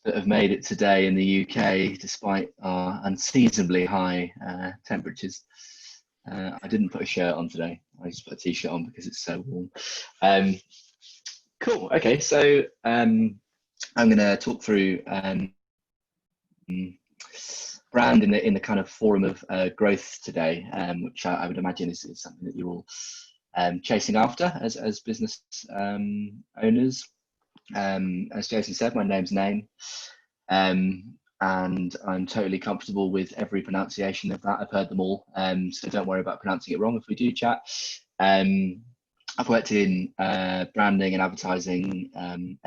that have made it today in the UK, despite our unseasonably high temperatures. I didn't put a shirt on today. I just put a t-shirt on because it's so warm. Cool. Okay, so I'm going to talk through brand in the kind of forum of growth today, which I would imagine is something that you're all chasing after as business owners. As Jason said, my name's Naim, and I'm totally comfortable with every pronunciation of that. I've heard them all, so don't worry about pronouncing it wrong if we do chat. I've worked in branding and advertising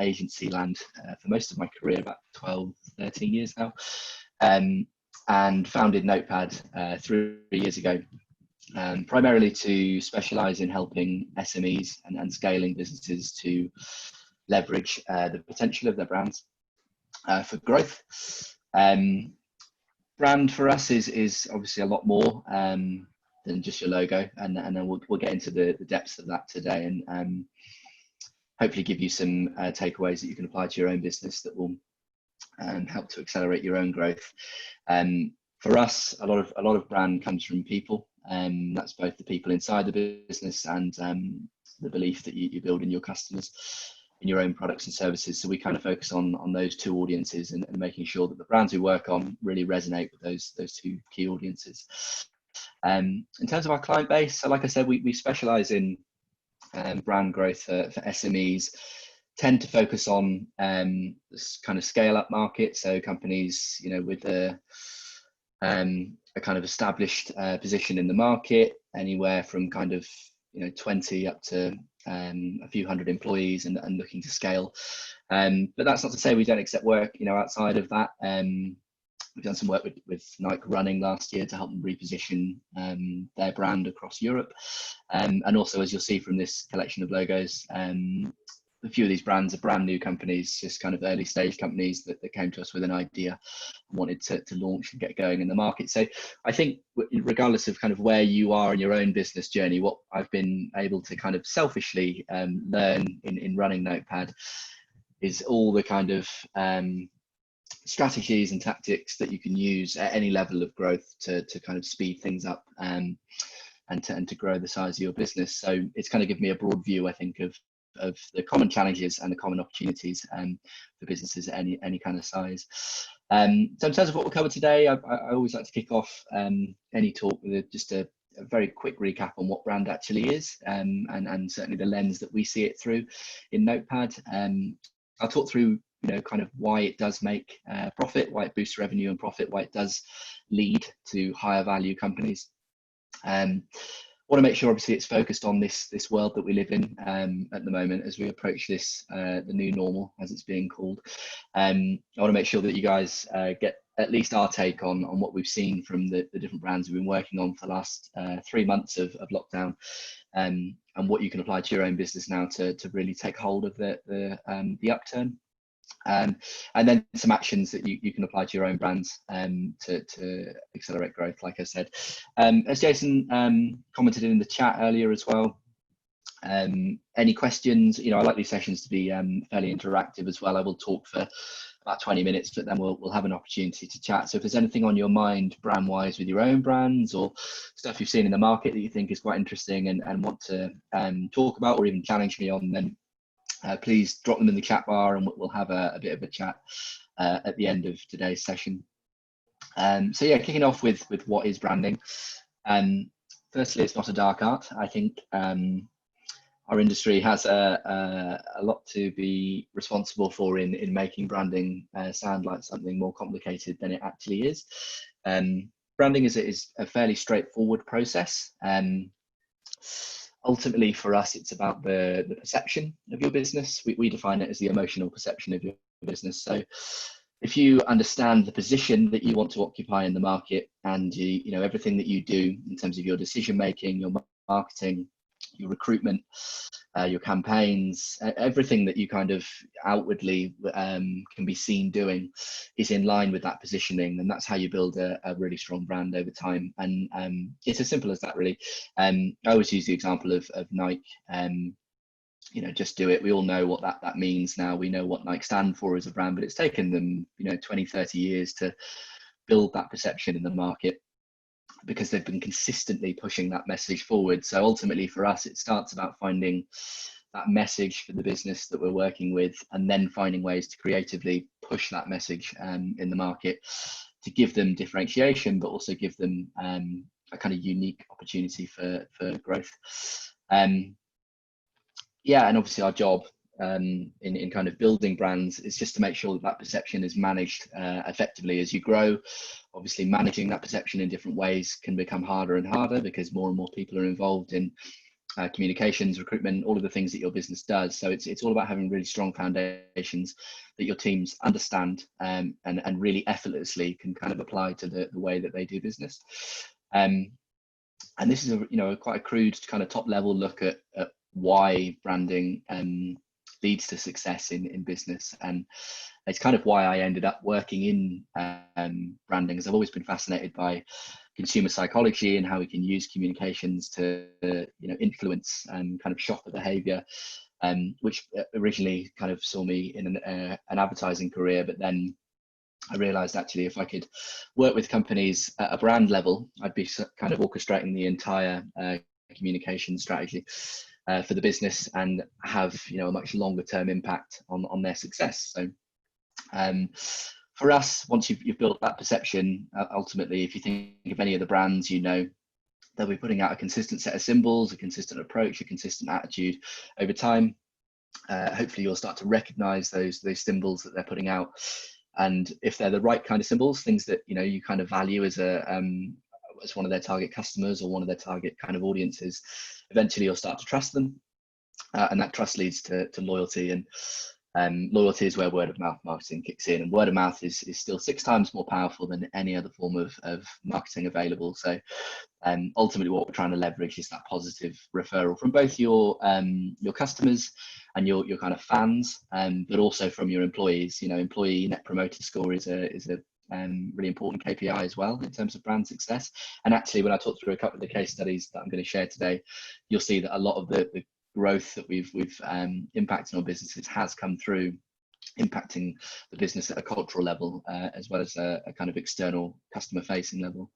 agency land for most of my career, about 12, 13 years now, and founded Notepad 3 years ago, primarily to specialize in helping SMEs and scaling businesses to leverage the potential of their brands for growth. Brand for us is obviously a lot more than just your logo, and then we'll get into the depths of that today, and hopefully give you some takeaways that you can apply to your own business that will help to accelerate your own growth. For us, a lot of brand comes from people, and that's both the people inside the business and the belief that you build in your customers, in your own products and services. So we kind of focus on those two audiences and making sure that the brands we work on really resonate with those two key audiences. In terms of our client base, so like I said, we specialize in brand growth for SMEs, tend to focus on this kind of scale up market. So companies, with a kind of established position in the market, anywhere from kind of 20 up to a few hundred employees and looking to scale. But that's not to say we don't accept work outside of that. We've done some work with Nike Running last year to help them reposition their brand across Europe. And also, as you'll see from this collection of logos, a few of these brands are brand new companies, just kind of early stage companies that came to us with an idea and wanted to launch and get going in the market. So I think regardless of kind of where you are in your own business journey, what I've been able to kind of selfishly learn in running Notepad is all the kind of strategies and tactics that you can use at any level of growth to kind of speed things up and to grow the size of your business. So it's kind of given me a broad view, I think, of the common challenges and the common opportunities for businesses at any kind of size. So in terms of what we'll cover today, I always like to kick off any talk with just a very quick recap on what brand actually is, and certainly the lens that we see it through in Notepad. I'll talk through kind of why it does make profit, why it boosts revenue and profit, why it does lead to higher value companies. Want to make sure obviously it's focused on this world that we live in at the moment as we approach this the new normal, as it's being called. I want to make sure that you guys get at least our take on what we've seen from the different brands we've been working on for the last 3 months of lockdown, and what you can apply to your own business now to really take hold of the upturn. And then some actions that you can apply to your own brands to accelerate growth, like I said. As Jason commented in the chat earlier as well, any questions? I like these sessions to be fairly interactive as well. I will talk for about 20 minutes, but then we'll have an opportunity to chat. So if there's anything on your mind brand wise with your own brands, or stuff you've seen in the market that you think is quite interesting and want to talk about or even challenge me on, then please drop them in the chat bar and we'll have a bit of a chat at the end of today's session. So yeah, kicking off with what is branding. Firstly, it's not a dark art. I think our industry has a lot to be responsible for in making branding sound like something more complicated than it actually is. Branding is a fairly straightforward process. Ultimately, for us, it's about the perception of your business. We define it as the emotional perception of your business. So if you understand the position that you want to occupy in the market, and everything that you do in terms of your decision making, your marketing, your recruitment, your campaigns, everything that you kind of outwardly can be seen doing is in line with that positioning, and that's how you build a really strong brand over time. And it's as simple as that, really. I always use the example of Nike. just do it. We all know what that means now. We know what Nike stand for as a brand, but it's taken them 20, 30 years to build that perception in the market, because they've been consistently pushing that message forward. So ultimately for us, it starts about finding that message for the business that we're working with, and then finding ways to creatively push that message in the market to give them differentiation, but also give them a kind of unique opportunity for growth. Yeah, and obviously our job in kind of building brands is just to make sure that perception is managed effectively as you grow. Obviously, managing that perception in different ways can become harder and harder, because more and more people are involved in communications, recruitment, all of the things that your business does. So it's all about having really strong foundations that your teams understand and really effortlessly can kind of apply to the way that they do business. And this is a quite a crude kind of top level look at why branding leads to success in business, and it's kind of why I ended up working in branding, as I've always been fascinated by consumer psychology and how we can use communications to influence kind of shopper behavior, which originally kind of saw me in an advertising career, but then I realized actually if I could work with companies at a brand level, I'd be kind of orchestrating the entire communication strategy for the business and have a much longer term impact on their success. So for us, once you've built that perception, ultimately, if you think of any of the brands, they'll be putting out a consistent set of symbols, a consistent approach, a consistent attitude over time. Hopefully you'll start to recognize those symbols that they're putting out, and if they're the right kind of symbols, things that you kind of value as one of their target customers or one of their target kind of audiences, eventually you'll start to trust them, and that trust leads to loyalty, and loyalty is where word of mouth marketing kicks in, and word of mouth is still 6 times more powerful than any other form of marketing available. So ultimately what we're trying to leverage is that positive referral from both your customers and your kind of fans, but also from your employees. Employee net promoter score is a really important KPI as well in terms of brand success. And actually, when I talk through a couple of the case studies that I'm going to share today, you'll see that a lot of the growth that we've impacted on businesses has come through impacting the business at a cultural level, as well as a kind of external customer facing level.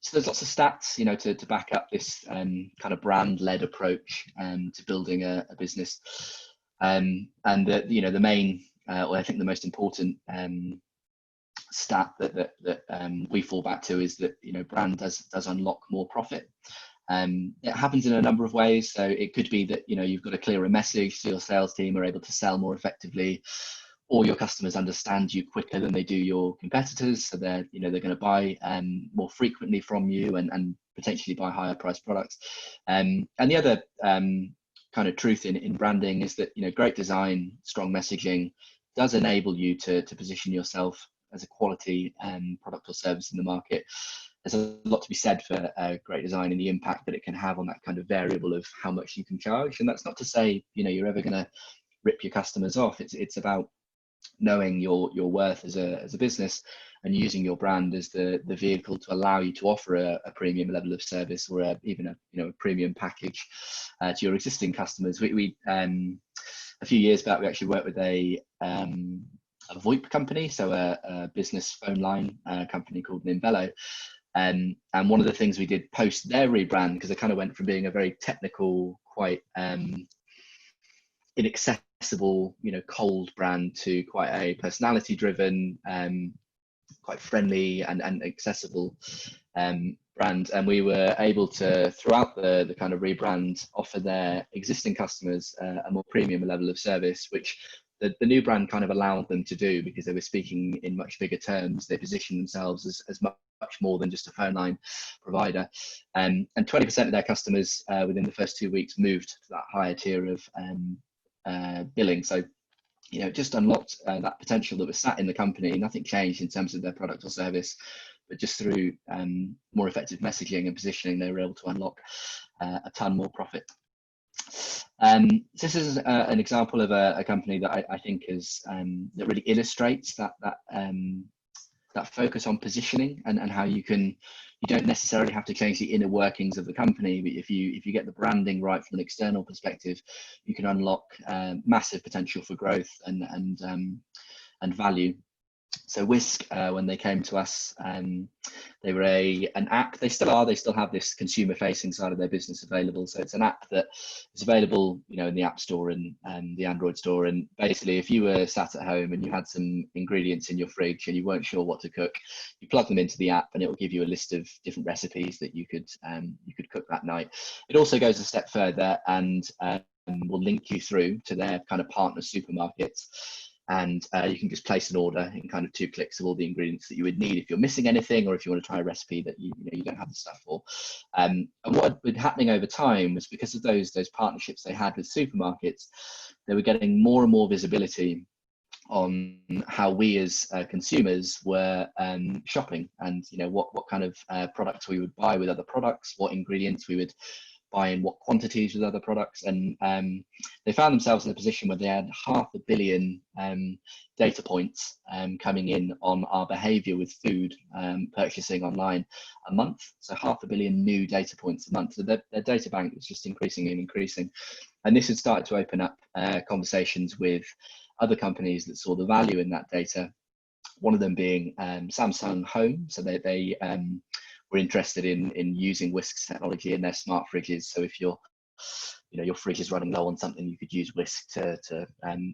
So there's lots of stats, to back up this kind of brand-led approach to building a business. And the main, or I think the most important stat that we fall back to is that brand does unlock more profit. It happens in a number of ways. So it could be that you've got a clearer message, so your sales team are able to sell more effectively, or your customers understand you quicker than they do your competitors, so they're going to buy more frequently from you and potentially buy higher priced products. And the other kind of truth in branding is that great design, strong messaging does enable you to position yourself as a quality product or service in the market. There's a lot to be said for great design and the impact that it can have on that kind of variable of how much you can charge. And that's not to say you're ever going to rip your customers off. It's about knowing your worth as a business and using your brand as the vehicle to allow you to offer a premium level of service, or even a premium package to your existing customers. We a few years back, we actually worked with a VoIP company, so a business phone line company called Nimbello. And one of the things we did post their rebrand, because they kind of went from being a very technical, quite inaccessible, cold brand to quite a personality driven, quite friendly and accessible brand. And we were able to, throughout the kind of rebrand, offer their existing customers a more premium level of service, which the new brand kind of allowed them to do, because they were speaking in much bigger terms. They positioned themselves as much more than just a phone line provider. And 20% of their customers within the first 2 weeks moved to that higher tier of billing. So just unlocked that potential that was sat in the company. Nothing changed in terms of their product or service, but just through more effective messaging and positioning, they were able to unlock a ton more profit. This is an example of a company that I think is that really illustrates that focus on positioning and how you don't necessarily have to change the inner workings of the company, but if you get the branding right from an external perspective, you can unlock massive potential for growth and value. So Whisk, when they came to us, they were an app. They still are. They still have this consumer-facing side of their business available. So it's an app that is available, in the App Store and the Android store. And basically, if you were sat at home and you had some ingredients in your fridge and you weren't sure what to cook, you plug them into the app, and it will give you a list of different recipes that you could cook that night. It also goes a step further and will link you through to their kind of partner supermarkets. And you can just place an order in kind of 2 clicks of all the ingredients that you would need if you're missing anything, or if you want to try a recipe that you don't have the stuff for. And what had been happening over time was, because of those partnerships they had with supermarkets, they were getting more and more visibility on how we as consumers were shopping, and what kind of products we would buy with other products, what ingredients we would buy in what quantities with other products. And they found themselves in a position where they had 500 million data points coming in on our behavior with food purchasing online a month. So 500 million new data points a month. So their data bank was just increasing and increasing. And this had started to open up conversations with other companies that saw the value in that data. One of them being Samsung Home. So they were interested in using Whisk's technology in their smart fridges. So if your fridge is running low on something, you could use Whisk to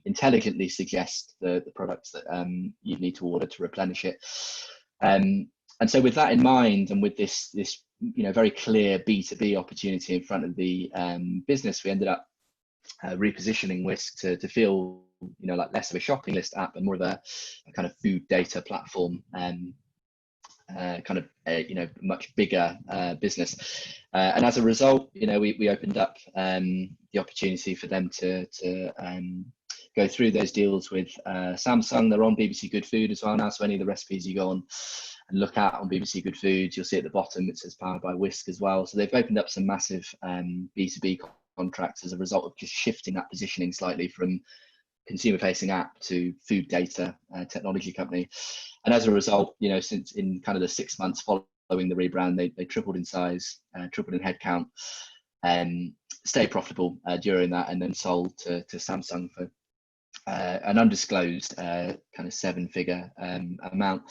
intelligently suggest the products that you need to order to replenish it. And so with that in mind, and with this very clear B2B opportunity in front of the business, we ended up repositioning Whisk to feel like less of a shopping list app and more of a kind of food data platform. Much bigger business, and as a result, we opened up the opportunity for them to go through those deals with Samsung. They're on BBC Good Food as well now, so any of the recipes you go on and look at on BBC Good Food, you'll see at the bottom it says powered by Whisk as well. So they've opened up some massive B2B contracts as a result of just shifting that positioning slightly from consumer-facing app to food data technology company. And as a result, since in kind of the 6 months following the rebrand, they tripled in size, tripled in headcount, and stayed profitable during that, and then sold to Samsung for an undisclosed kind of 7-figure amount,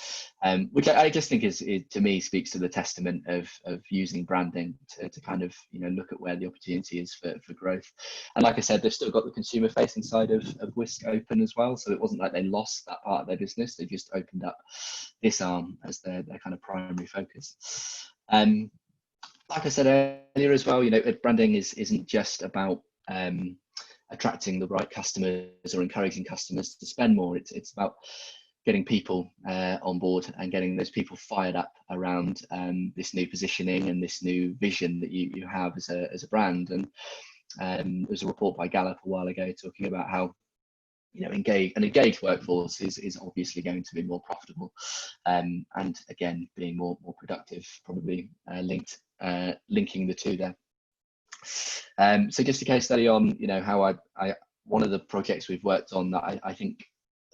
which I just think is to me speaks to the testament of using branding to kind of look at where the opportunity is for growth. And like I said, they've still got the consumer facing side of Whisk open as well, so it wasn't like they lost that part of their business. They just opened up this arm as their kind of primary focus. Like I said earlier as well, branding isn't just about attracting the right customers or encouraging customers to spend more. It's about getting people on board and getting those people fired up around this new positioning and this new vision that you have as a brand. And there was a report by Gallup a while ago talking about how an engaged workforce is obviously going to be more profitable, and again being more productive, probably linking the two there. So just a case study on how I one of the projects we've worked on that I think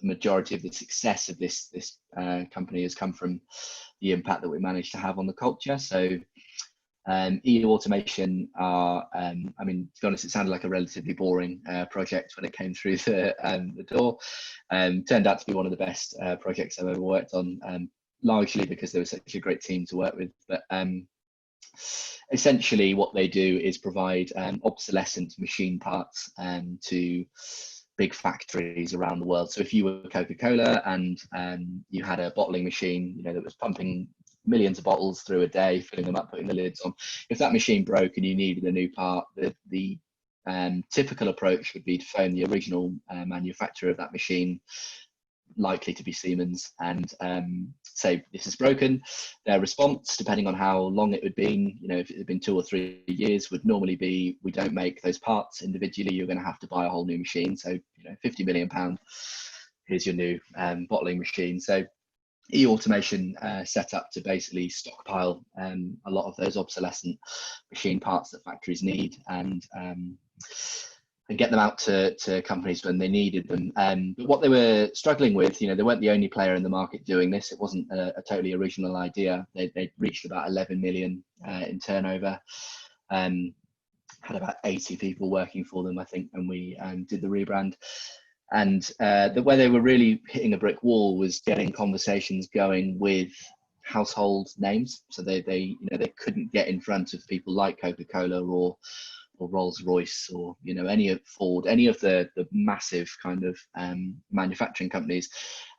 the majority of the success of this company has come from the impact that we managed to have on the culture. So EU automation are, to be honest, it sounded like a relatively boring project when it came through the door. Turned out to be one of the best projects I've ever worked on, largely because there was such a great team to work with. But essentially what they do is provide obsolescent machine parts to big factories around the world. So if you were Coca-Cola and you had a bottling machine that was pumping millions of bottles through a day, filling them up, putting the lids on, if that machine broke and you needed a new part, the typical approach would be to phone the original manufacturer of that machine, likely to be Siemens, and say this is broken. Their response, depending on how long it had been, if it had been 2 or 3 years, would normally be, we don't make those parts individually, you're going to have to buy a whole new machine. So £50 million, here's your new bottling machine. So e-automation set up to basically stockpile a lot of those obsolescent machine parts that factories need, and and get them out to companies when they needed them. But what they were struggling with, they weren't the only player in the market doing this. It wasn't a totally original idea. They'd reached about 11 million in turnover. Had about 80 people working for them, I think, when we did the rebrand. And where they were really hitting a brick wall was getting conversations going with household names. So they couldn't get in front of people like Coca-Cola or Rolls-Royce or any of Ford, any of the massive kind of manufacturing companies.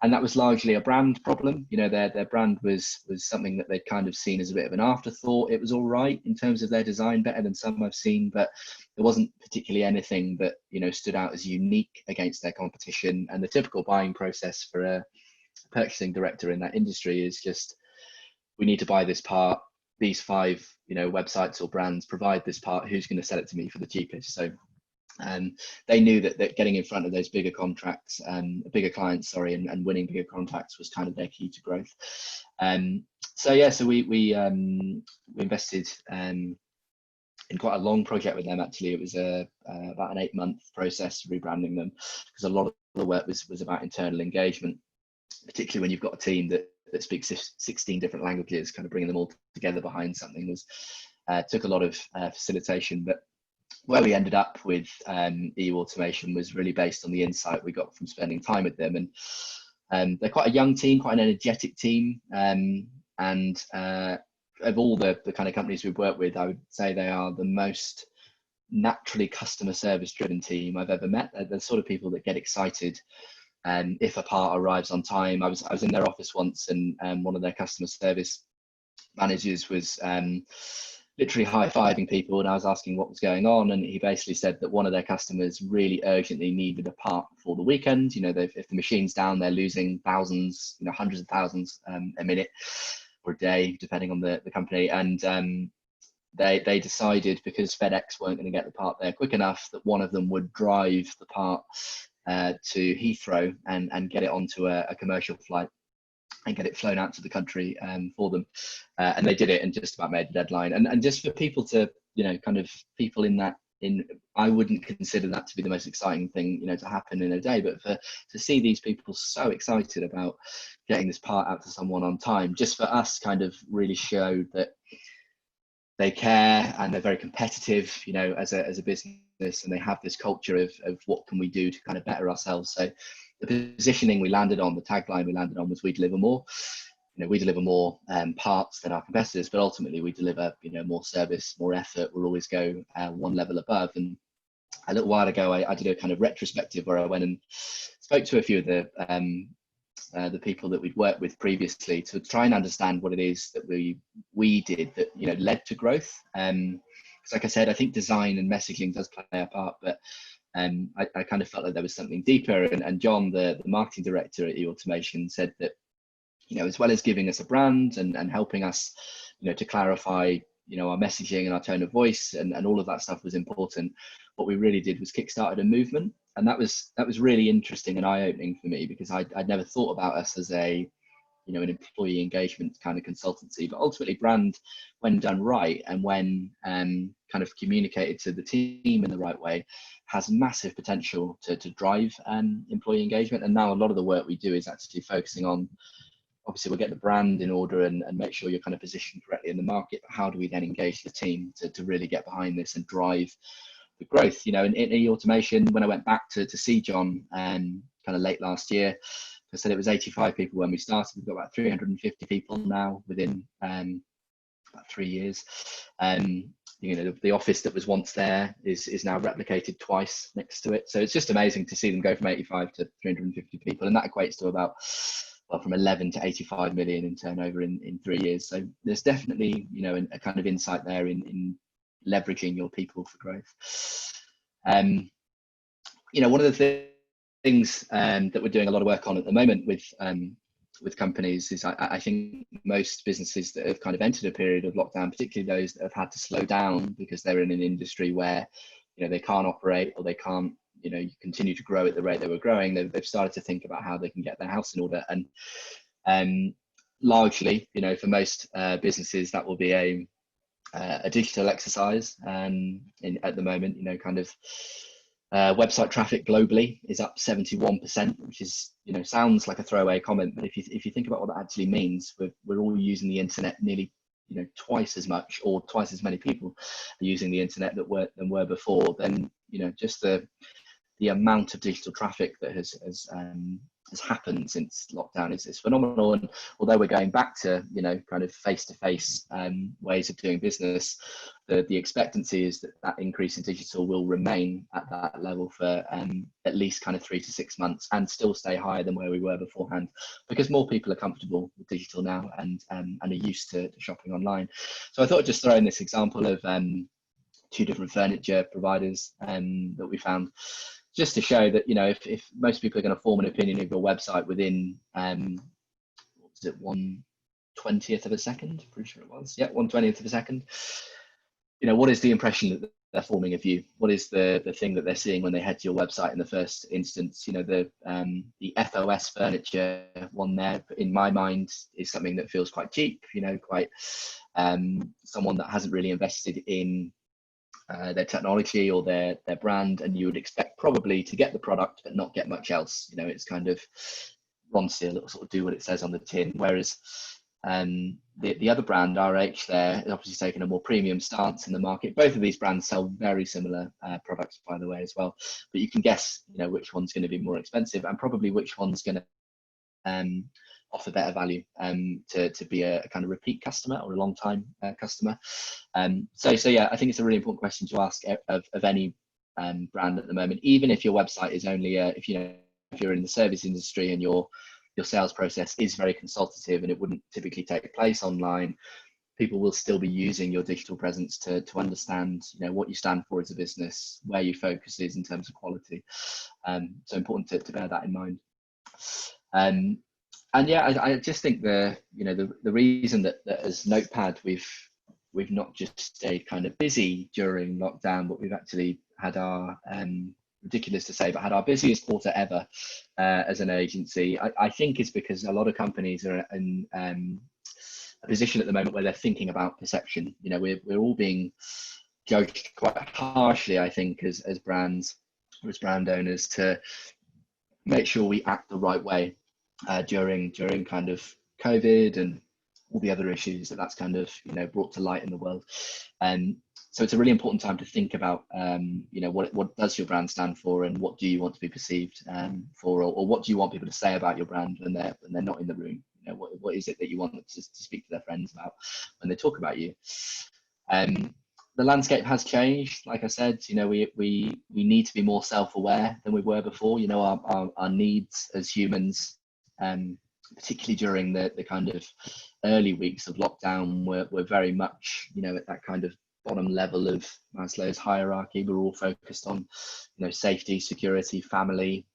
And that was largely a brand problem. Their brand was something that they'd kind of seen as a bit of an afterthought. It was all right in terms of their design, better than some I've seen, but there wasn't particularly anything that stood out as unique against their competition. And the typical buying process for a purchasing director in that industry is just, we need to buy this part. These 5 websites or brands provide this part. Who's going to sell it to me for the cheapest? So they knew that getting in front of those bigger contracts, bigger clients, and winning bigger contracts was kind of their key to growth. So we invested in quite a long project with them. Actually, it was about an 8-month process rebranding them, because a lot of the work was about internal engagement, particularly when you've got a team that speaks 16 different languages. Kind of bringing them all together behind something was took a lot of facilitation. But where we ended up with EU Automation was really based on the insight we got from spending time with them. And they're quite a young team, quite an energetic team. And of all the kind of companies we've worked with, I would say they are the most naturally customer service driven team I've ever met. They're the sort of people that get excited if a part arrives on time. I was in their office once, and one of their customer service managers was literally high-fiving people, and I was asking what was going on, and he basically said that one of their customers really urgently needed a part for the weekend. If the machine's down, they're losing thousands, hundreds of thousands a minute or a day, depending on the company. And they decided, because FedEx weren't going to get the part there quick enough, that one of them would drive the part to Heathrow and get it onto a commercial flight and get it flown out to the country for them. And they did it and just about made the deadline. And just for people to, kind of people I wouldn't consider that to be the most exciting thing, to happen in a day, but to see these people so excited about getting this part out to someone on time, just for us kind of really showed that they care and they're very competitive, as a business, and they have this culture of what can we do to kind of better ourselves. So the positioning we landed on, the tagline we landed on, was we deliver more. We deliver more parts than our competitors, but ultimately we deliver, more service, more effort. We'll always go one level above. And a little while ago, I did a kind of retrospective where I went and spoke to a few of the people that we'd worked with previously to try and understand what it is that we did that led to growth. Because like I said, I think design and messaging does play a part, but I kind of felt like there was something deeper. And John, the marketing director at eAutomation, said that as well as giving us a brand and helping us to clarify our messaging and our tone of voice and all of that stuff was important, what we really did was kickstarted a movement. And that was really interesting and eye-opening for me, because I'd never thought about us as an employee engagement kind of consultancy. But ultimately, brand, when done right and when kind of communicated to the team in the right way, has massive potential to drive employee engagement. And now a lot of the work we do is actually focusing on, obviously we'll get the brand in order and make sure you're kind of positioned correctly in the market, but how do we then engage the team to really get behind this and drive the growth? In eAutomation, when I went back to see John kind of late last year, I said it was 85 people when we started. We've got about 350 people now within about 3 years. The office that was once there is now replicated twice next to it. So it's just amazing to see them go from 85 to 350 people, and that equates to about from 11 to 85 million in turnover in 3 years. So there's definitely a kind of insight there in leveraging your people for growth. One of the things that we're doing a lot of work on at the moment with companies is I think most businesses that have kind of entered a period of lockdown, particularly those that have had to slow down because they're in an industry where they can't operate or they can't continue to grow at the rate they were growing, they've started to think about how they can get their house in order. And largely, for most businesses, that will be a digital exercise at the moment, kind of Website traffic globally is up 71%, which is, sounds like a throwaway comment, but if you think about what that actually means, we're all using the internet nearly, twice as much, or twice as many people are using the internet than were before. Then, just the amount of digital traffic that has happened since lockdown is phenomenal. And although we're going back to kind of face-to-face ways of doing business, the expectancy is that increase in digital will remain at that level for at least kind of 3 to 6 months, and still stay higher than where we were beforehand, because more people are comfortable with digital now and are used to shopping online. So I thought I'd just throw in this example of 2 different furniture providers that we found, just to show that, if most people are going to form an opinion of your website within, what was it, 1/20th of a second? Pretty sure it was. Yeah, 1/20th of a second. What is the impression that they're forming of you? What is the thing that they're seeing when they head to your website in the first instance? The FOS furniture one there, in my mind, is something that feels quite cheap, quite someone that hasn't really invested in their technology or their brand, and you would expect probably to get the product but not get much else. It's kind of Ron Seal, it'll sort of do what it says on the tin, whereas the other brand, RH, there is obviously taking a more premium stance in the market. Both of these brands sell very similar products, by the way, as well, but you can guess which one's going to be more expensive, and probably which one's going to offer better value to be a kind of repeat customer or a long time customer. So yeah, I think it's a really important question to ask of any brand at the moment, even if your website is only if you're in the service industry and your sales process is very consultative and it wouldn't typically take place online. People will still be using your digital presence to understand what you stand for as a business, where your focus is in terms of quality. So important to bear that in mind. And yeah, I just think the reason that as Notepad we've not just stayed kind of busy during lockdown, but we've actually had our ridiculous to say, but had our busiest quarter ever as an agency. I think it's because a lot of companies are in a position at the moment where they're thinking about perception. We're all being judged quite harshly, I think, as brands or as brand owners, to make sure we act the right way during kind of COVID and all the other issues that's kind of brought to light in the world. So it's a really important time to think about what does your brand stand for, and what do you want to be perceived for, or what do you want people to say about your brand when they're not in the room. What is it that you want to speak to their friends about when they talk about you? The landscape has changed. Like I said, we need to be more self-aware than we were before. Our needs as humans, particularly during the kind of early weeks of lockdown, were very much at that kind of bottom level of Maslow's hierarchy. We're all focused on safety, security, family,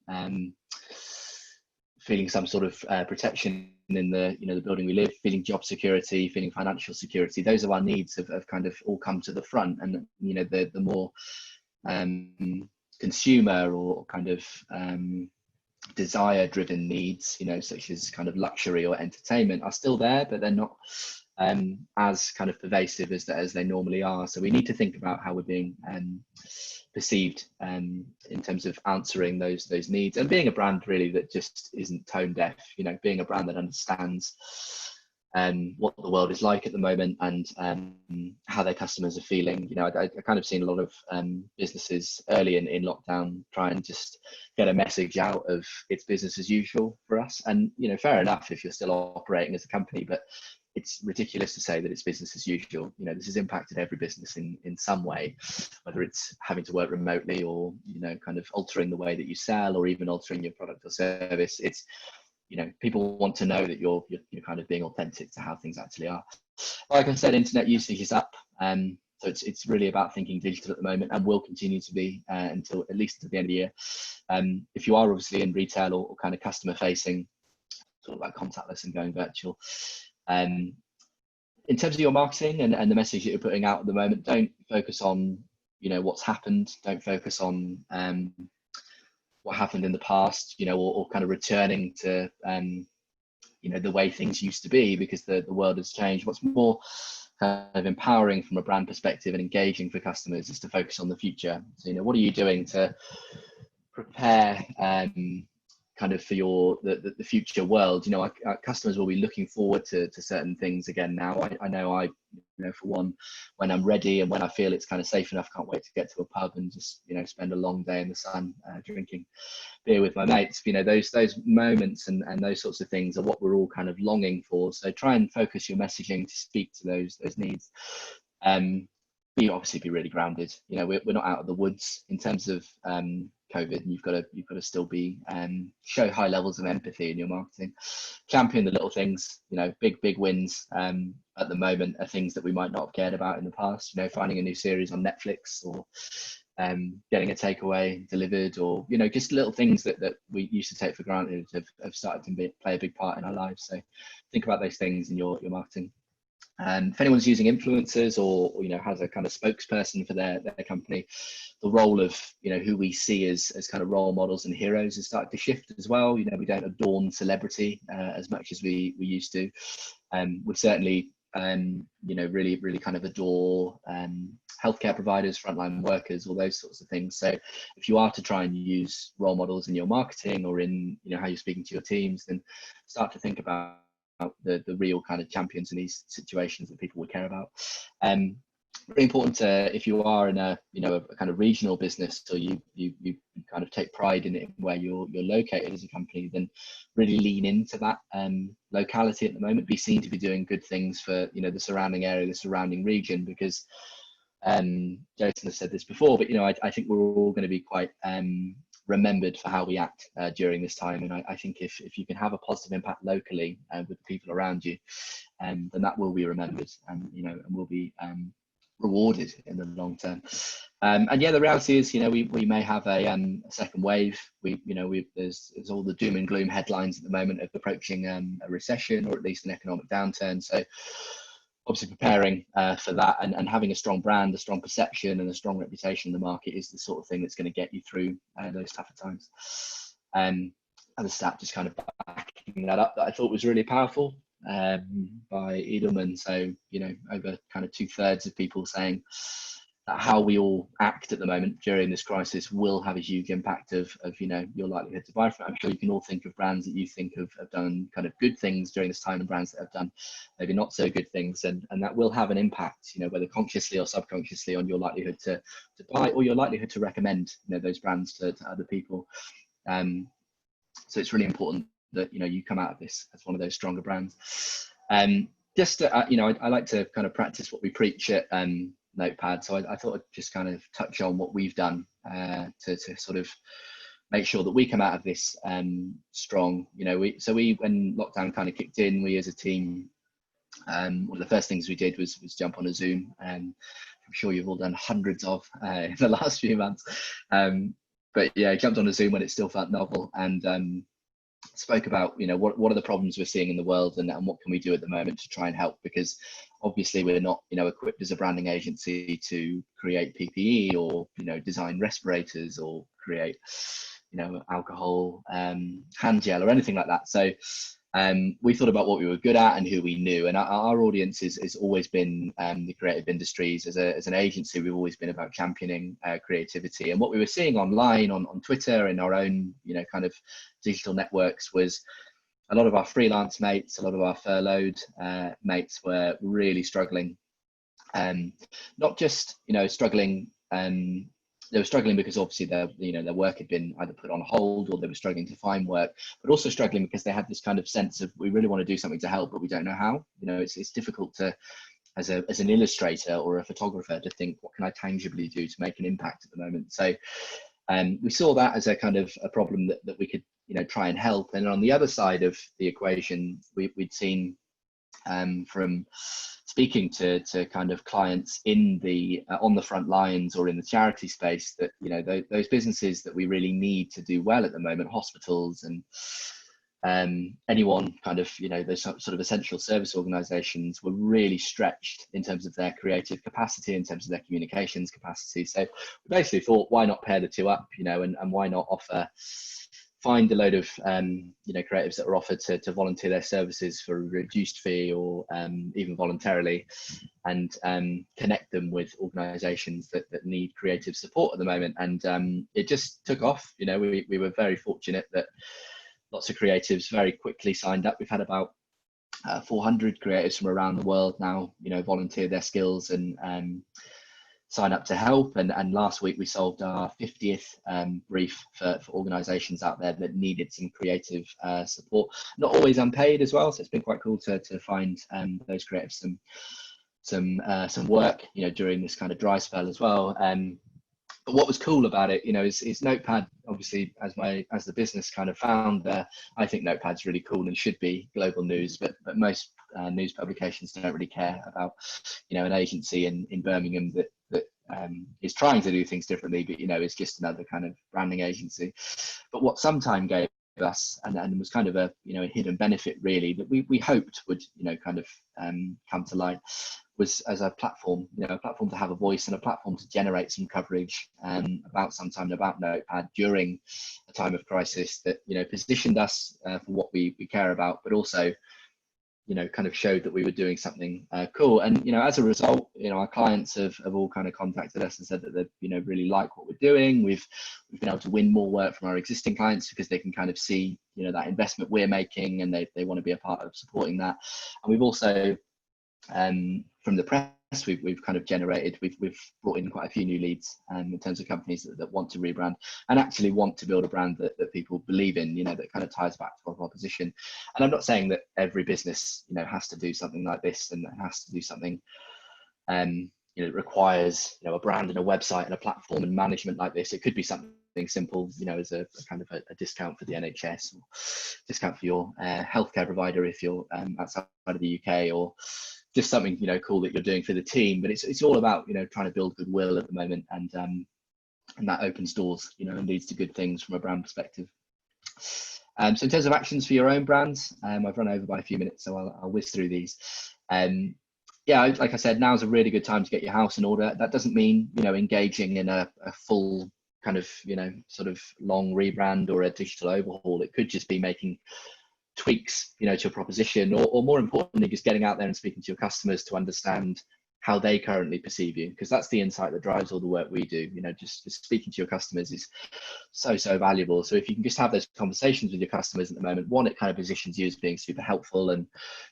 feeling some sort of protection in the the building we live, feeling job security, feeling financial security. Those are our needs have kind of all come to the front, and the more consumer or kind of desire driven needs, such as kind of luxury or entertainment, are still there, but they're not as kind of pervasive as they normally are. So we need to think about how we're being perceived in terms of answering those needs, and being a brand really that just isn't tone deaf. Being a brand that understands what the world is like at the moment, and how their customers are feeling. I kind of seen a lot of businesses early in lockdown try and just get a message out of it's business as usual for us. And fair enough if you're still operating as a company, but it's ridiculous to say that it's business as usual. This has impacted every business in some way, whether it's having to work remotely, or kind of altering the way that you sell, or even altering your product or service. It's people want to know that you're kind of being authentic to how things actually are. Like I said, internet usage is up, so it's really about thinking digital at the moment, and will continue to be until at least to the end of the year. If you are obviously in retail or kind of customer facing, sort of like contactless and going virtual. In terms of your marketing and the message that you're putting out at the moment, don't focus on what's happened. Don't focus on what happened in the past, or kind of returning to the way things used to be, because the world has changed. What's more kind of empowering from a brand perspective and engaging for customers is to focus on the future. So, what are you doing to prepare kind of for the future world? Our customers will be looking forward to certain things again now. I know for one, when I'm ready and when I feel it's kind of safe enough, can't wait to get to a pub and just spend a long day in the sun drinking beer with my mates. Those moments and those sorts of things are what we're all kind of longing for. So try and focus your messaging to speak to those needs. Be really grounded. We're not out of the woods in terms of COVID, and you've got to still be show high levels of empathy in your marketing. Champion the little things. Big wins at the moment are things that we might not have cared about in the past. Finding a new series on Netflix, or getting a takeaway delivered, or just little things that we used to take for granted have started to play a big part in our lives. So think about those things in your marketing. If anyone's using influencers or has a kind of spokesperson for their company, the role of who we see as kind of role models and heroes has started to shift as well. We don't adorn celebrity as much as we used to. We certainly really kind of adore healthcare providers, frontline workers, all those sorts of things. So if you are to try and use role models in your marketing or in how you're speaking to your teams, then start to think about the real kind of champions in these situations that people would care about. Really important if you are in a kind of regional business, or you kind of take pride in it where you're located as a company, then really lean into that locality at the moment. Be seen to be doing good things for the surrounding area, the surrounding region, because Jason has said this before, but I think we're all going to be quite remembered for how we act during this time, and I think if you can have a positive impact locally with the people around you, then that will be remembered, and will be rewarded in the long term. And the reality is, we may have a second wave. There's all the doom and gloom headlines at the moment of approaching a recession, or at least an economic downturn. So obviously preparing for that, and having a strong brand, a strong perception, and a strong reputation in the market is the sort of thing that's going to get you through those tougher times. And the stat just kind of backing that up, that I thought was really powerful, by Edelman. So over kind of 2/3 of people saying that how we all act at the moment during this crisis will have a huge impact of your likelihood to buy from it. I'm sure you can all think of brands that you think have done kind of good things during this time, and brands that have done maybe not so good things, and that will have an impact, whether consciously or subconsciously, on your likelihood to buy, or your likelihood to recommend those brands to other people. So it's really important that you come out of this as one of those stronger brands. Just I like to kind of practice what we preach at Notepad, so I thought I'd just kind of touch on what we've done to sort of make sure that we come out of this strong. When lockdown kind of kicked in, we as a team, one of the first things we did was jump on a Zoom, and I'm sure you've all done hundreds of in the last few months, but jumped on a Zoom when it still felt novel, and spoke about what are the problems we're seeing in the world, and what can we do at the moment to try and help, because obviously we're not equipped as a branding agency to create PPE, or design respirators, or create alcohol hand gel or anything like that. So we thought about what we were good at and who we knew, and our audience has always been the creative industries. As an agency, we've always been about championing creativity, and what we were seeing online on Twitter, in our own kind of digital networks, was a lot of our freelance mates, a lot of our furloughed mates were really struggling, not just struggling, they were struggling because obviously their work had been either put on hold, or they were struggling to find work, but also struggling because they had this kind of sense of, we really want to do something to help, but we don't know how. It's difficult to, as an illustrator or a photographer, to think, what can I tangibly do to make an impact at the moment? So we saw that as a kind of a problem that we could try and help. And on the other side of the equation, we'd seen from speaking to kind of clients in the on the front lines, or in the charity space, that those businesses that we really need to do well at the moment, hospitals and anyone kind of those sort of essential service organizations, were really stretched in terms of their creative capacity, in terms of their communications capacity. So we basically thought, why not pair the two up, and why not find a load of creatives that are offered to volunteer their services for a reduced fee, or even voluntarily, and connect them with organizations that need creative support at the moment. And it just took off. You know, we were very fortunate that lots of creatives very quickly signed up. We've had about 400 creatives from around the world now, you know, volunteer their skills and sign up to help. And last week we solved our 50th brief for organizations out there that needed some creative support, not always unpaid as well. So it's been quite cool to find those creatives some work, you know, during this kind of dry spell as well. But what was cool about it, you know, is Notepad, obviously, as the business kind of founder, I think Notepad's really cool and should be global news, but most news publications don't really care about, you know, an agency in Birmingham that is trying to do things differently, but, you know, it's just another kind of branding agency. But what Sometime gave us, and was kind of a, you know, a hidden benefit really, that we hoped would, you know, kind of come to light, was as a platform, you know, a platform to have a voice and a platform to generate some coverage about Sometime and about Notepad during a time of crisis that, you know, positioned us for what we care about, but also, you know, kind of showed that we were doing something cool. And, you know, as a result, you know, our clients have all kind of contacted us and said that they, you know, really like what we're doing. We've been able to win more work from our existing clients because they can kind of see, you know, that investment we're making, and they want to be a part of supporting that. And we've also, from the press, we've kind of generated, we've brought in quite a few new leads in terms of companies that want to rebrand and actually want to build a brand that people believe in, you know, that kind of ties back to our proposition. And I'm not saying that every business, you know, has to do something like this and has to do something, you know, requires, you know, a brand and a website and a platform and management like this. It could be something simple, you know, as a kind of a discount for the NHS, or discount for your healthcare provider if you're outside of the UK, or just something, you know, cool that you're doing for the team. But it's all about, you know, trying to build goodwill at the moment, and that opens doors, you know, and leads to good things from a brand perspective. So in terms of actions for your own brands, I've run over by a few minutes, so I'll whiz through these. Yeah, like I said, now's a really good time to get your house in order. That doesn't mean, you know, engaging in a full kind of, you know, sort of long rebrand or a digital overhaul. It could just be making tweaks, you know, to your proposition, or more importantly, just getting out there and speaking to your customers to understand how they currently perceive you, because that's the insight that drives all the work we do. You know, just speaking to your customers is so valuable. So if you can just have those conversations with your customers at the moment, one, it kind of positions you as being super helpful and,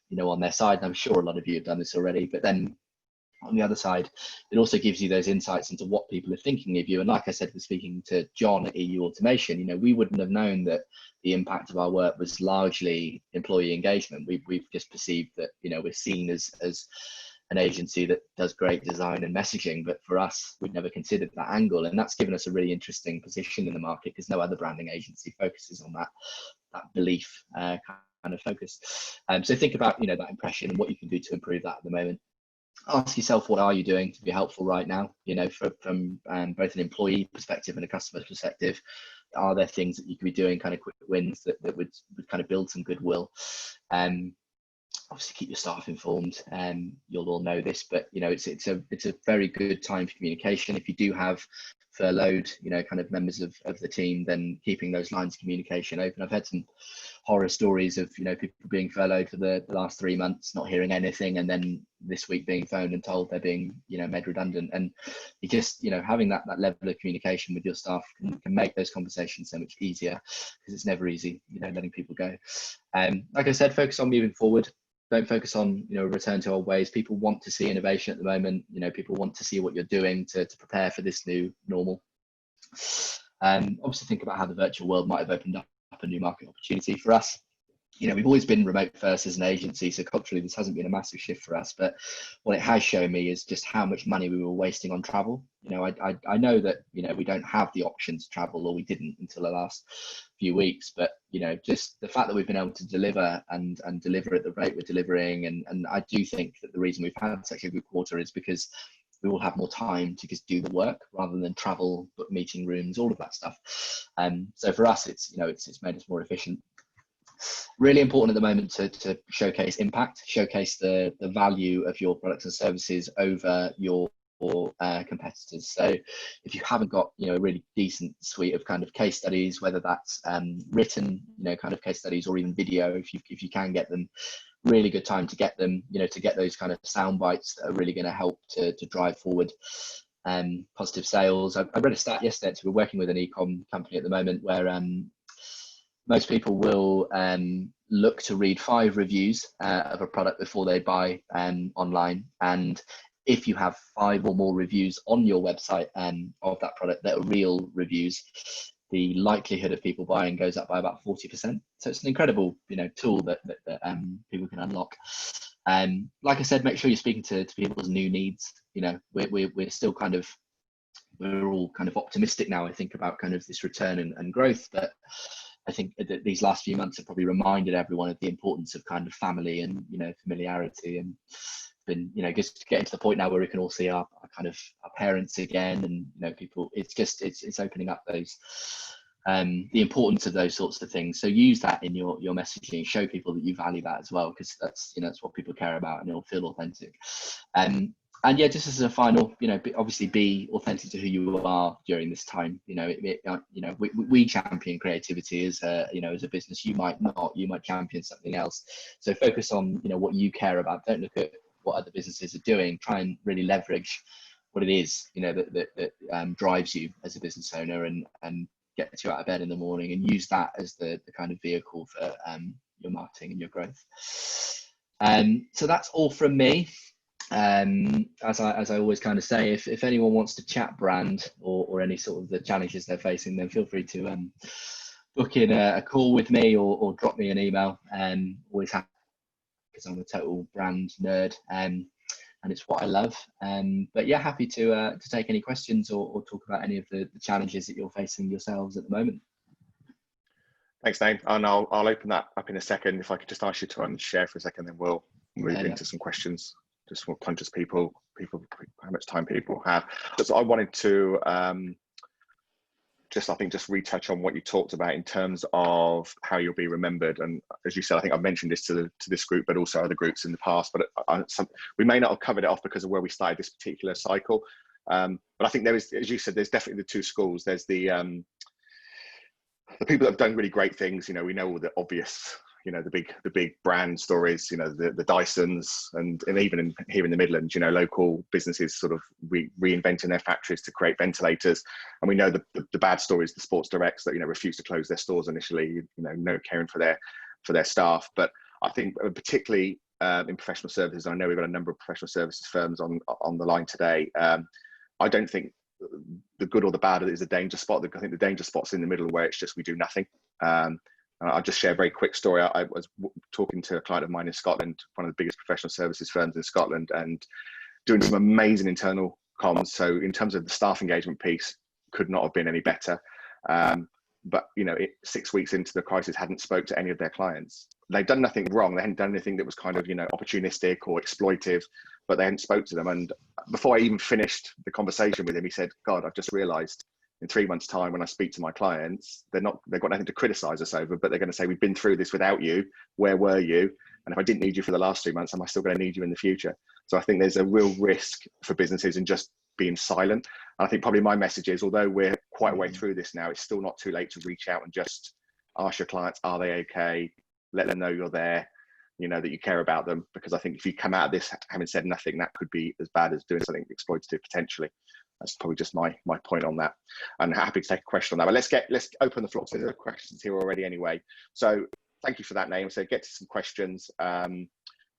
you know, on their side. And I'm sure a lot of you have done this already, but then on the other side, it also gives you those insights into what people are thinking of you. And like I said, we're speaking to John at EU Automation, you know, we wouldn't have known that the impact of our work was largely employee engagement. We've just perceived that, you know, we're seen as an agency that does great design and messaging, but for us, we'd never considered that angle. And that's given us a really interesting position in the market, because no other branding agency focuses on that belief kind of focus. So think about, you know, that impression and what you can do to improve that at the moment. Ask yourself, what are you doing to be helpful right now? You know, from both an employee perspective and a customer perspective, are there things that you could be doing, kind of quick wins that would kind of build some goodwill? Obviously keep your staff informed, and you'll all know this, but, you know, it's a very good time for communication. If you do have furloughed, you know, kind of members of the team, then keeping those lines of communication open. I've had some horror stories of, you know, people being furloughed for the last 3 months, not hearing anything, and then this week being phoned and told they're being, you know, made redundant. And you just, you know, having that level of communication with your staff can make those conversations so much easier, because it's never easy, you know, letting people go. Like I said, focus on moving forward. Don't focus on, you know, return to old ways. People want to see innovation at the moment. You know, people want to see what you're doing to prepare for this new normal. Obviously think about how the virtual world might have opened up a new market opportunity for us. You know, we've always been remote first as an agency, so culturally this hasn't been a massive shift for us, but what it has shown me is just how much money we were wasting on travel. You know, I know that, you know, we don't have the option to travel, or we didn't until the last few weeks, but, you know, just the fact that we've been able to deliver and deliver at the rate we're delivering, and I do think that the reason we've had such a good quarter is because we will have more time to just do the work rather than travel, book meeting rooms, all of that stuff. So for us, it's, you know, it's made us more efficient. Really important at the moment to showcase impact, showcase the value of your products and services over your competitors. So if you haven't got, you know, a really decent suite of kind of case studies, whether that's written, you know, kind of case studies, or even video, if you can get them, really good time to get them, to get those kind of sound bites that are really going to help to drive forward positive sales. I read a stat yesterday. So we're working with an e-com company at the moment where most people will look to read 5 reviews of a product before they buy online. And if you have 5 or more reviews on your website of that product that are real reviews, the likelihood of people buying goes up by about 40%. So it's an incredible, tool that people can unlock. Like I said, make sure you're speaking to people's new needs. We're still we're all kind of optimistic now, I think, about kind of this return and growth. But I think that these last few months have probably reminded everyone of the importance of kind of family and, familiarity, and been, just getting to the point now where we can all see our parents again, and, people, it's opening up those, the importance of those sorts of things. So use that in your messaging, show people that you value that as well, because that's, that's what people care about, and it'll feel authentic. And yeah, just as a final, obviously be authentic to who you are during this time. We champion creativity as as a business. You might not, you might champion something else. So focus on, what you care about. Don't look at what other businesses are doing. Try and really leverage what it is, that drives you as a business owner, and gets you out of bed in the morning, and use that as the kind of vehicle for your marketing and your growth. So that's all from me. As I always kind of say, if anyone wants to chat brand or any sort of the challenges they're facing, then feel free to book in a call with me, or drop me an email. Always happy, because I'm a total brand nerd, and it's what I love. But yeah, happy to take any questions or talk about any of the challenges that you're facing yourselves at the moment. Thanks, Dane. And I'll open that up in a second. If I could just ask you to unshare for a second, then we'll move into some questions. Just more conscious people, how much time people have. So I wanted to just retouch on what you talked about in terms of how you'll be remembered. And as you said, I think I've mentioned this to this group, but also other groups in the past. But we may not have covered it off because of where we started this particular cycle. But I think there is, as you said, there's definitely the 2 schools. There's the people that have done really great things. We know all the obvious, the big brand stories, the Dysons, and even here in the Midlands, local businesses sort of reinventing their factories to create ventilators. And we know the bad stories, the Sports Directs that, refuse to close their stores initially, no caring for their staff. But I think particularly in professional services, I know we've got a number of professional services firms on the line today. I don't think the good or the bad is a danger spot. I think the danger spot's in the middle, where it's just we do nothing. I'll just share a very quick story. I was talking to a client of mine in Scotland, one of the biggest professional services firms in Scotland, and doing some amazing internal comms. So in terms of the staff engagement piece, could not have been any better. But 6 weeks into the crisis, hadn't spoke to any of their clients. They'd done nothing wrong. They hadn't done anything that was kind of opportunistic or exploitive, but they hadn't spoke to them. And before I even finished the conversation with him, he said, "God, I've just realised in 3 months' time, when I speak to my clients, they've got nothing to criticize us over, but they're going to say, we've been through this without you. Where were you? And if I didn't need you for the last 3 months, am I still going to need you in the future?" So I think there's a real risk for businesses in just being silent. And I think probably my message is, although we're quite a way through this now, it's still not too late to reach out and just ask your clients, are they okay? Let them know you're there, that you care about them. Because I think if you come out of this having said nothing, that could be as bad as doing something exploitative potentially. That's probably just my point on that. I'm happy to take a question on that, but let's open the floor. So there are questions here already anyway. So thank you for that, Name. So get to some questions.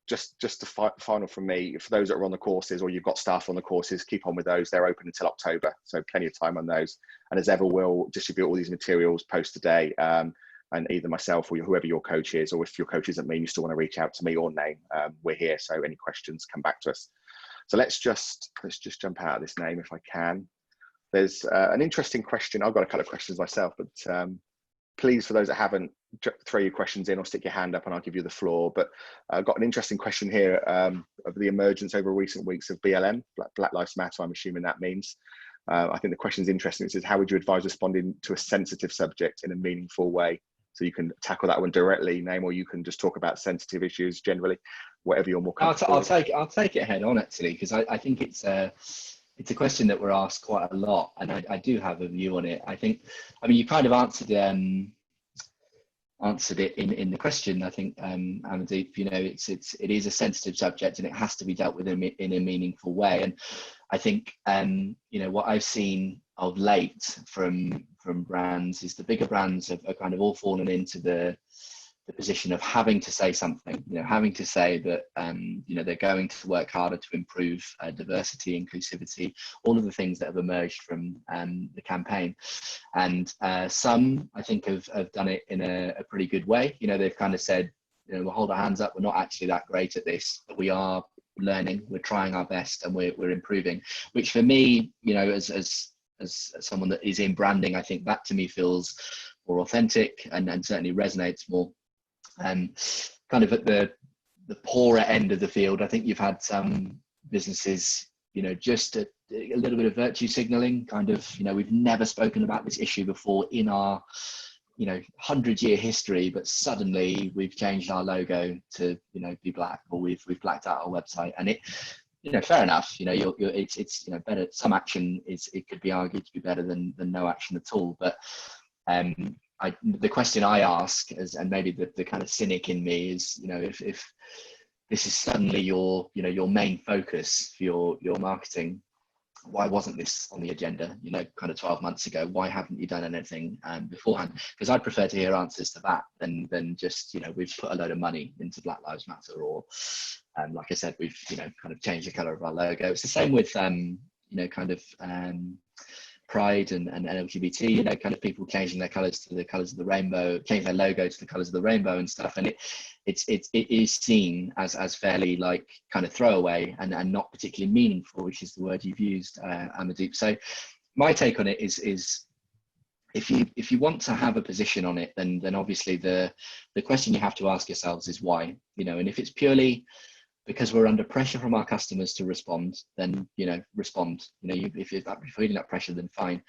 Just the final from me, for those that are on the courses, or you've got staff on the courses, keep on with those. They're open until October, so plenty of time on those. And as ever, we'll distribute all these materials post today. And either myself or whoever your coach is, or if your coach isn't me, and you still want to reach out to me or Name, we're here. So any questions, come back to us. So let's just jump out of this, Name, if I can. There's an interesting question. I've got a couple of questions myself, but please, for those that haven't, throw your questions in or stick your hand up and I'll give you the floor. But I've got an interesting question here of the emergence over recent weeks of BLM, Black Lives Matter, I'm assuming that means. I think the question is interesting. It says, how would you advise responding to a sensitive subject in a meaningful way? So you can tackle that one directly, Name, or you can just talk about sensitive issues generally, whatever you're more comfortable with. I'll take it head on, actually, because I think it's a question that we're asked quite a lot, and I do have a view on it. I mean, you kind of answered answered it in the question. I think, Amandeep, it is a sensitive subject, and it has to be dealt with in a meaningful way. And I think, what I've seen of late from brands is the bigger brands are kind of all fallen into the position of having to say something, having to say that, they're going to work harder to improve diversity, inclusivity, all of the things that have emerged from the campaign. And some, I think, have done it in a pretty good way. They've kind of said, we'll hold our hands up. We're not actually that great at this, but we are learning, we're trying our best, and we're improving, which for me, as someone that is in branding, I think that to me feels more authentic and certainly resonates more. Kind of at the poorer end of the field, I think you've had some businesses, just a little bit of virtue signaling, kind of, we've never spoken about this issue before in our 100-year history, but suddenly we've changed our logo to be black, or we've blacked out our website. And it, fair enough, it's better. Some action it could be argued to be better than no action at all. But the question I ask is, and maybe the kind of cynic in me is, if this is suddenly your main focus for your marketing, why wasn't this on the agenda, kind of 12 months ago? Why haven't you done anything beforehand? Because I'd prefer to hear answers to that than just, we've put a load of money into Black Lives Matter, or like I said, we've, kind of changed the color of our logo. It's the same with, kind of Pride and LGBT, kind of people changing their colors to the colors of the rainbow, changing their logo to the colors of the rainbow and stuff. And it is seen as fairly like kind of throwaway and not particularly meaningful, which is the word you've used, Amandeep. So my take on it is if you want to have a position on it, then obviously the question you have to ask yourselves is why, and if it's purely because we're under pressure from our customers to respond, then respond. If you're feeling that pressure, then fine.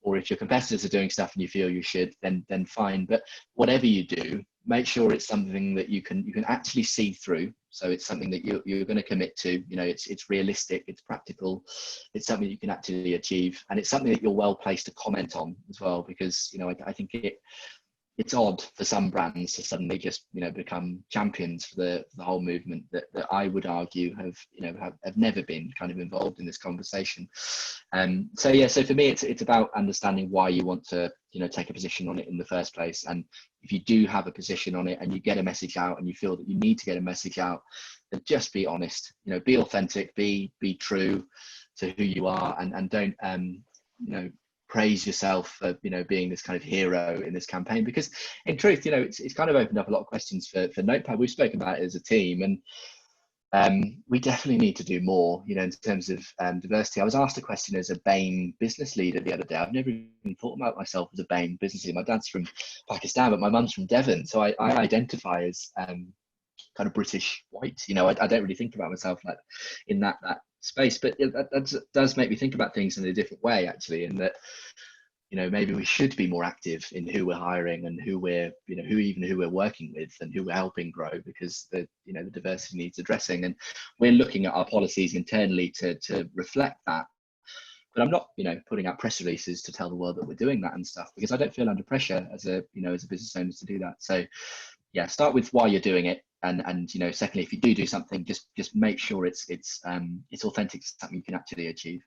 Or if your competitors are doing stuff and you feel you should, then fine. But whatever you do, make sure it's something that you can actually see through. So it's something that you're going to commit to. It's realistic, it's practical, it's something you can actually achieve, and it's something that you're well placed to comment on as well. Because I think it's odd for some brands to suddenly just become champions for the whole movement that I would argue have never been kind of involved in this conversation. So for me it's about understanding why you want to take a position on it in the first place. And if you do have a position on it and you get a message out and you feel that you need to get a message out, then just be honest, be authentic, be true to who you are, and don't praise yourself for being this kind of hero in this campaign, because in truth it's kind of opened up a lot of questions for Notepad. We've spoken about it as a team, and we definitely need to do more in terms of diversity. I was asked a question as a BAME business leader the other day. I've never even thought about myself as a BAME business leader. My dad's from Pakistan, but my mum's from Devon, so I identify as kind of British white. I don't really think about myself like in that space, but that does make me think about things in a different way, actually, in that maybe we should be more active in who we're hiring and who we're who we're working with and who we're helping grow, because the diversity needs addressing, and we're looking at our policies internally to reflect that. But I'm not putting out press releases to tell the world that we're doing that and stuff, because I don't feel under pressure as a business owner to do that. So yeah, start with why you're doing it, and secondly, if you do something, just make sure it's authentic, something you can actually achieve.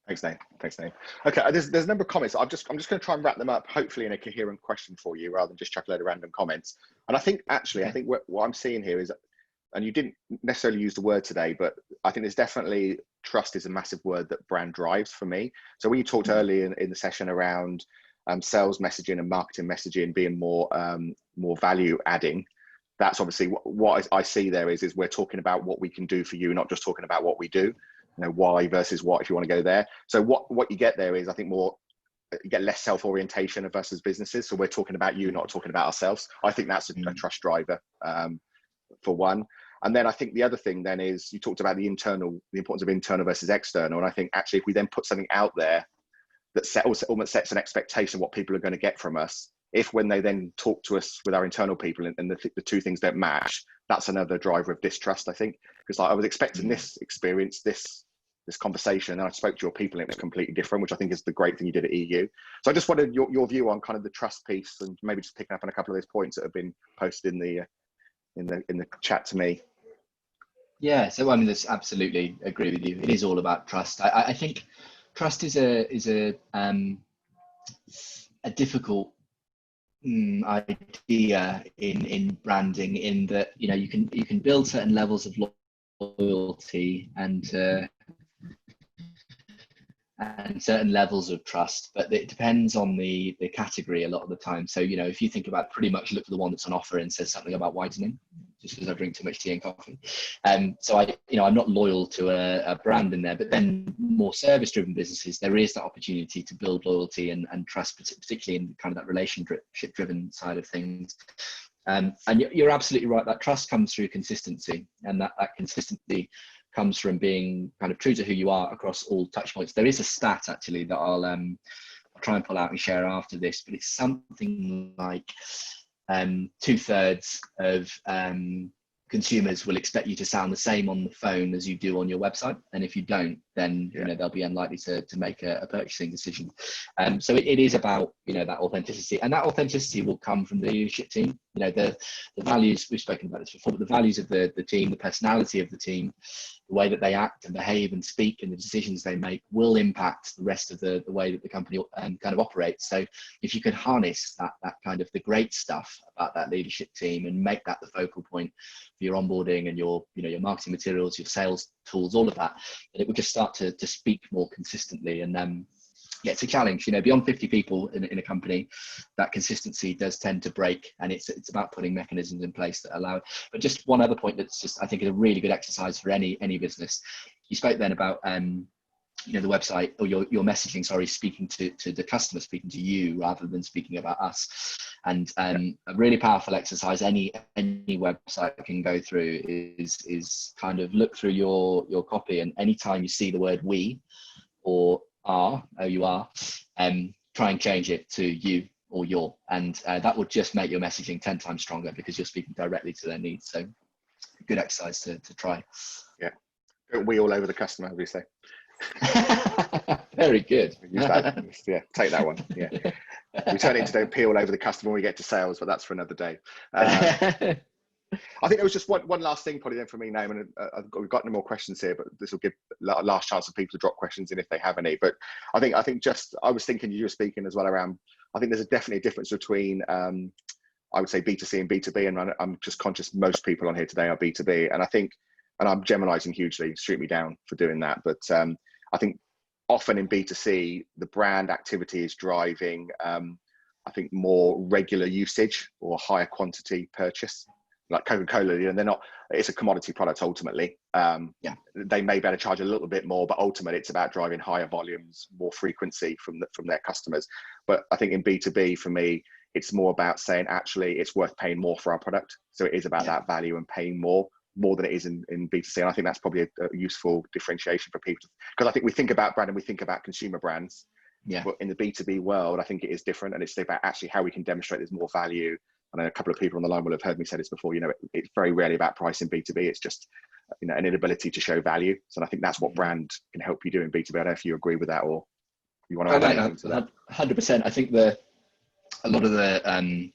Thanks, Dave. Okay, there's a number of comments. I'm just going to try and wrap them up, hopefully in a coherent question for you, rather than just chuck a load of random comments. And I think actually, I think what I'm seeing here is, and you didn't necessarily use the word today, but I think there's definitely trust is a massive word that brand drives for me. So when you talked earlier in the session around sales messaging and marketing messaging being more value adding, that's obviously what I see there is we're talking about what we can do for you, not just talking about what we do. Why versus what, if you want to go there. So what you get there is, I think, more, you get less self-orientation versus businesses. So we're talking about you, not talking about ourselves. I think that's a trust driver for one. And then I think the other thing then is, you talked about the importance of internal versus external. And I think actually, if we then put something out there that almost sets an expectation of what people are going to get from us, if when they then talk to us with our internal people and the two things don't match, that's another driver of distrust, I think. Because I was expecting this experience, this this conversation, and I spoke to your people and it was completely different, which I think is the great thing you did at EU. So I just wanted your view on kind of the trust piece, and maybe just picking up on a couple of those points that have been posted in the chat to me. Yeah, so I mean, that's absolutely agree with you. It is all about trust. I think trust is a difficult idea in branding, in that, you know, you can build certain levels of loyalty and certain levels of trust, but it depends on the category a lot of the time. So, you know, if you think about, pretty much look for the one that's on offer and says something about whitening, just because I drink too much tea and coffee. So I'm not loyal to a brand in there. But then more service-driven businesses, there is that opportunity to build loyalty and trust, particularly in kind of that relationship-driven side of things. And you're absolutely right. That trust comes through consistency, and that consistency comes from being kind of true to who you are across all touch points. There is a stat actually that I'll try and pull out and share after this, but it's something like 2/3 of consumers will expect you to sound the same on the phone as you do on your website, and if you don't, then you know, they'll be unlikely to make a purchasing decision. So it is about, you know, that authenticity, and that authenticity will come from the leadership team. You know, the values, we've spoken about this before, but the values of the team, the personality of the team, the way that they act and behave and speak, and the decisions they make will impact the rest of the way that the company kind of operates. So if you can harness that kind of the great stuff about that leadership team and make that the focal point for your onboarding and your marketing materials, your sales tools, all of that, then it will just start to speak more consistently. And yeah, it's a challenge. You know, beyond 50 people in a company, that consistency does tend to break, and it's about putting mechanisms in place that allow it. But just one other point that's just, I think, is a really good exercise for any business. You spoke then about the website, or your messaging, sorry, speaking to the customer, speaking to you rather than speaking about us. And a really powerful exercise any website can go through is kind of look through your copy, and anytime you see the word we or OUR, try and change it to you or your, and that will just make your messaging 10 times stronger, because you're speaking directly to their needs. So good exercise to try. Yeah, we all over the customer, as we say. Very good. Use that. Yeah, take that one. Yeah, we turn it into don't pee all over the customer when we get to sales, but that's for another day. I think there was just one last thing probably then for me, Naeem, and we've got no more questions here, but this will give a last chance for people to drop questions in if they have any. But I think just, I was thinking, you were speaking as well around, I think there's definitely a difference between I would say B2C and B2B, and I'm just conscious most people on here today are B2B, and I think, and I'm generalizing hugely, shoot me down for doing that, but I think often in B2C, the brand activity is driving I think more regular usage or higher quantity purchase. Like Coca-Cola, you know, they're not, it's a commodity product ultimately. They may be able to charge a little bit more, but ultimately it's about driving higher volumes, more frequency from their customers. But I think in B2B, for me, it's more about saying, actually, it's worth paying more for our product. So it is about that value and paying more than it is in B2C. And I think that's probably a useful differentiation for people, because I think we think about brand and we think about consumer brands. But in the B2B world, I think it is different, and it's about actually how we can demonstrate there's more value. I know a couple of people on the line will have heard me say this before, you know, it's very rarely about price in B2B. It's just, you know, an inability to show value. So I think that's what brand can help you do in B2B. I don't know if you agree with that, or you want to add anything to that. 100%. I think a lot of the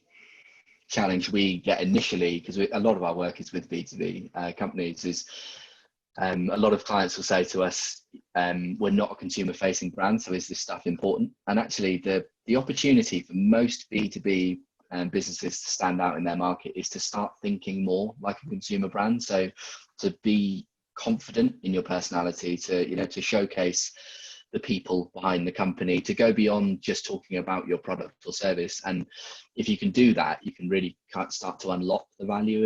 challenge we get initially, because a lot of our work is with B2B companies, is a lot of clients will say to us, we're not a consumer facing brand, so is this stuff important? And actually the opportunity for most B2B businesses to stand out in their market is to start thinking more like a consumer brand. So to be confident in your personality, to showcase the people behind the company, to go beyond just talking about your product or service. And if you can do that, you can really start to unlock the value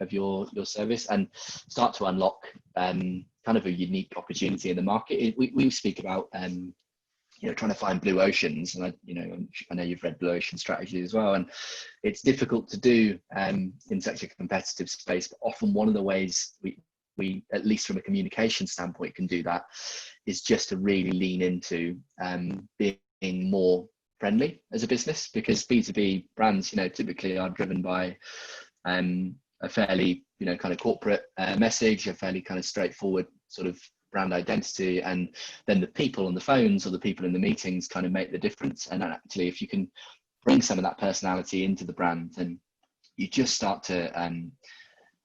of your service, and start to unlock kind of a unique opportunity in the market. We speak about trying to find blue oceans, and I know you've read Blue Ocean Strategy as well, and it's difficult to do in such a competitive space. But often one of the ways we, at least from a communication standpoint, can do that is just to really lean into being more friendly as a business, because B2B brands, typically are driven by a fairly, kind of corporate message, a fairly kind of straightforward sort of brand identity, and then the people on the phones or the people in the meetings kind of make the difference. And actually, if you can bring some of that personality into the brand, then you just start to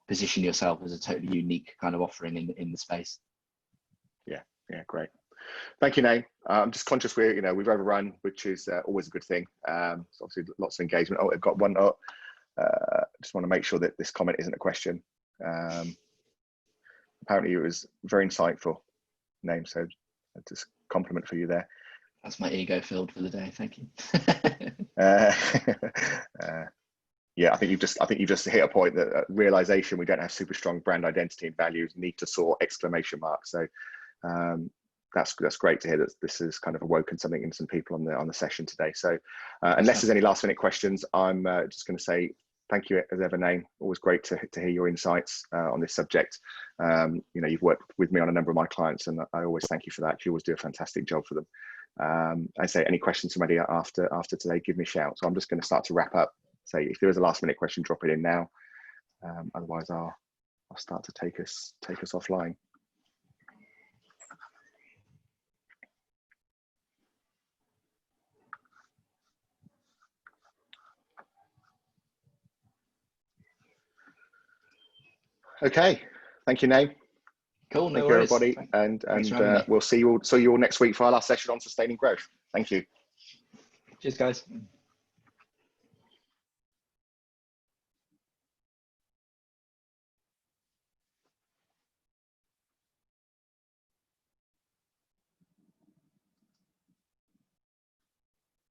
position yourself as a totally unique kind of offering in the space. Yeah, great. Thank you, Nate. I'm just conscious we've overrun, which is always a good thing. So obviously lots of engagement. Oh, I've got one up. Just want to make sure that this comment isn't a question. Apparently it was very insightful, Nate, so just compliment for you there. That's my ego filled for the day. Thank you. Yeah, I think you've just hit a point that realization we don't have super strong brand identity and values, need to soar exclamation mark. So that's great to hear that this has kind of awoken something in some people on the session today. So unless there's any last minute questions, I'm just going to say thank you as ever, Nate. Always great to hear your insights on this subject. You've worked with me on a number of my clients, and I always thank you for that. You always do a fantastic job for them. I say any questions from anybody after today, give me a shout. So I'm just going to start to wrap up. So if there is a last minute question, drop it in now. Otherwise, I'll start to take us offline. Okay, thank you, Nate. Cool, no thank worries. you, everybody, and we'll see you all next week for our last session on sustaining growth. Thank you. Cheers, guys.